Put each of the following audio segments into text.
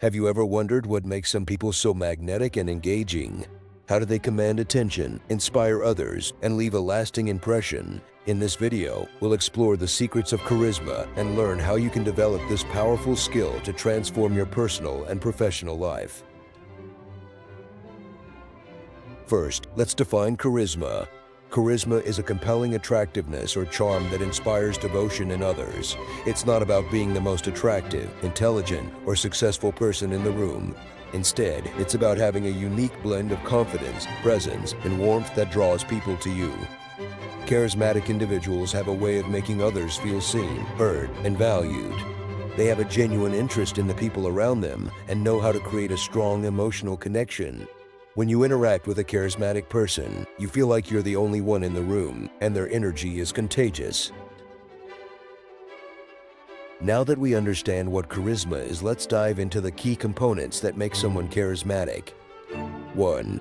Have you ever wondered what makes some people so magnetic and engaging? How do they command attention, inspire others, and leave a lasting impression? In this video, we'll explore the secrets of charisma and learn how you can develop this powerful skill to transform your personal and professional life. First, let's define charisma. Charisma is a compelling attractiveness or charm that inspires devotion in others. It's not about being the most attractive, intelligent, or successful person in the room. Instead, it's about having a unique blend of confidence, presence, and warmth that draws people to you. Charismatic individuals have a way of making others feel seen, heard, and valued. They have a genuine interest in the people around them and know how to create a strong emotional connection. When you interact with a charismatic person, you feel like you're the only one in the room, and their energy is contagious. Now that we understand what charisma is, let's dive into the key components that make someone charismatic. 1.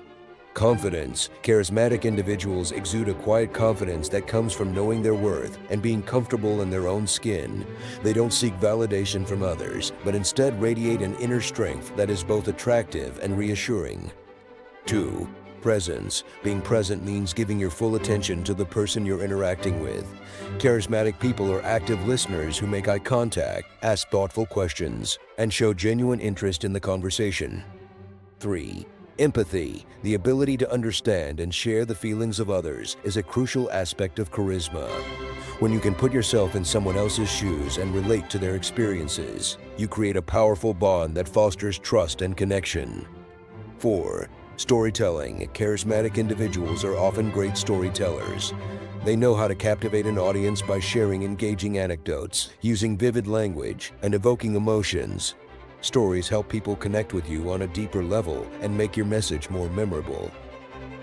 Confidence. Charismatic individuals exude a quiet confidence that comes from knowing their worth and being comfortable in their own skin. They don't seek validation from others, but instead radiate an inner strength that is both attractive and reassuring. 2. Presence. Being present means giving your full attention to the person you're interacting with. Charismatic people are active listeners who make eye contact, ask thoughtful questions, and show genuine interest in the conversation. 3. Empathy. The ability to understand and share the feelings of others is a crucial aspect of charisma. When you can put yourself in someone else's shoes and relate to their experiences, you create a powerful bond that fosters trust and connection. 4. Storytelling. Charismatic individuals are often great storytellers. They know how to captivate an audience by sharing engaging anecdotes, using vivid language, and evoking emotions. Stories help people connect with you on a deeper level and make your message more memorable.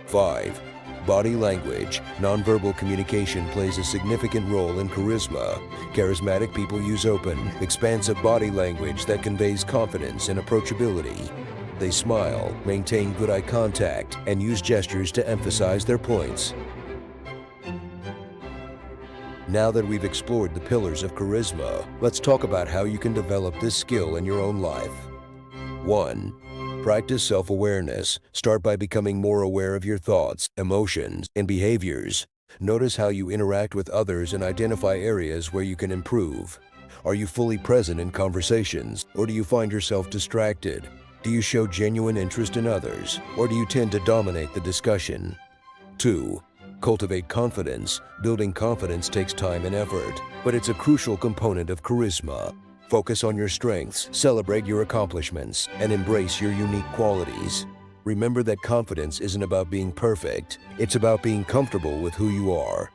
5. Body language. Nonverbal communication plays a significant role in charisma. Charismatic people use open, expansive body language that conveys confidence and approachability. They smile, maintain good eye contact, and use gestures to emphasize their points. Now that we've explored the pillars of charisma, let's talk about how you can develop this skill in your own life. 1. Practice self-awareness. Start by becoming more aware of your thoughts, emotions, and behaviors. Notice how you interact with others and identify areas where you can improve. Are you fully present in conversations, or do you find yourself distracted? Do you show genuine interest in others, or do you tend to dominate the discussion? 2. Cultivate confidence. Building confidence takes time and effort, but it's a crucial component of charisma. Focus on your strengths, celebrate your accomplishments, and embrace your unique qualities. Remember that confidence isn't about being perfect, it's about being comfortable with who you are.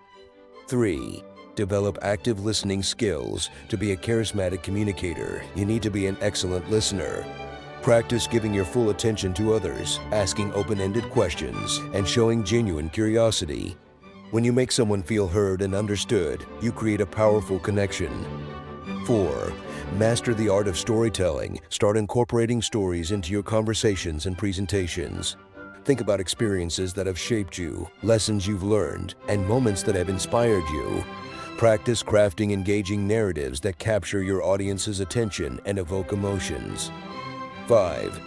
3. Develop active listening skills. To be a charismatic communicator, you need to be an excellent listener. Practice giving your full attention to others, asking open-ended questions, and showing genuine curiosity. When you make someone feel heard and understood, you create a powerful connection. 4. Master the art of storytelling. Start incorporating stories into your conversations and presentations. Think about experiences that have shaped you, lessons you've learned, and moments that have inspired you. Practice crafting engaging narratives that capture your audience's attention and evoke emotions. 5.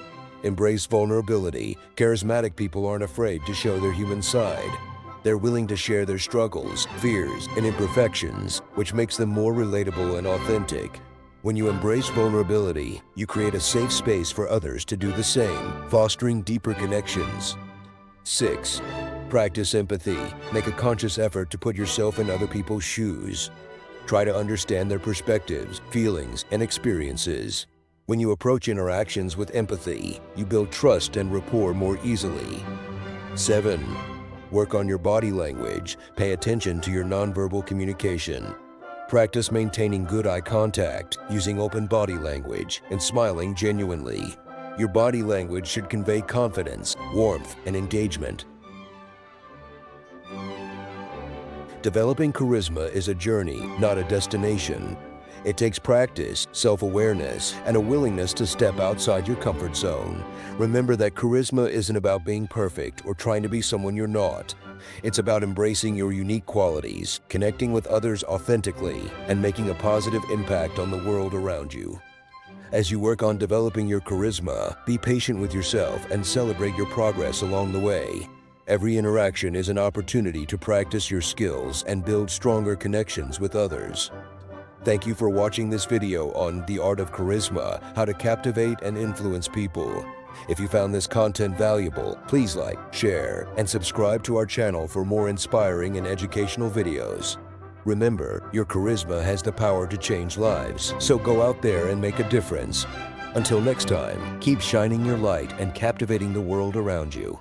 Embrace vulnerability. Charismatic people aren't afraid to show their human side. They're willing to share their struggles, fears, and imperfections, which makes them more relatable and authentic. When you embrace vulnerability, you create a safe space for others to do the same, fostering deeper connections. 6. Practice empathy. Make a conscious effort to put yourself in other people's shoes. Try to understand their perspectives, feelings, and experiences. When you approach interactions with empathy, you build trust and rapport more easily. 7. Work on your body language. Pay attention to your nonverbal communication. Practice maintaining good eye contact, using open body language, and smiling genuinely. Your body language should convey confidence, warmth, and engagement. Developing charisma is a journey, not a destination. It takes practice, self-awareness, and a willingness to step outside your comfort zone. Remember that charisma isn't about being perfect or trying to be someone you're not. It's about embracing your unique qualities, connecting with others authentically, and making a positive impact on the world around you. As you work on developing your charisma, be patient with yourself and celebrate your progress along the way. Every interaction is an opportunity to practice your skills and build stronger connections with others. Thank you for watching this video on The Art of Charisma, how to captivate and influence people. If you found this content valuable, please like, share, and subscribe to our channel for more inspiring and educational videos. Remember, your charisma has the power to change lives, so go out there and make a difference. Until next time, keep shining your light and captivating the world around you.